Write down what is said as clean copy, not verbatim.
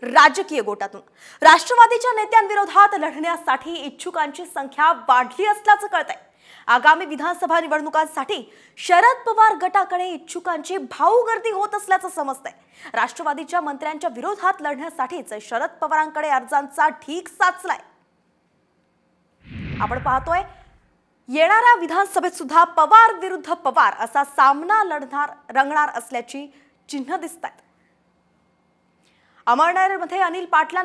राजकीय गोटातून राष्ट्रवादीच्या नेत्यांविरोधात लढण्यासाठी इच्छुकांची संख्या वाढली असल्याचं कळतंय। आगामी विधानसभा निवडणुकांसाठी शरद पवार गटाकडे इच्छुकांची भाऊ गर्दी होत असल्याचं समजतंय। राष्ट्रवादीच्या मंत्र्यांच्या विरोधात लढण्यासाठीच शरद पवारांकडे अर्जांचा ढीग साचलाय। आपण पाहतोय येणाऱ्या विधानसभेत सुद्धा पवार विरुद्ध पवार असा सामना रंगणार असल्याची चिन्ह दिसतात। अमळनेरमध्ये अनिल पाटलां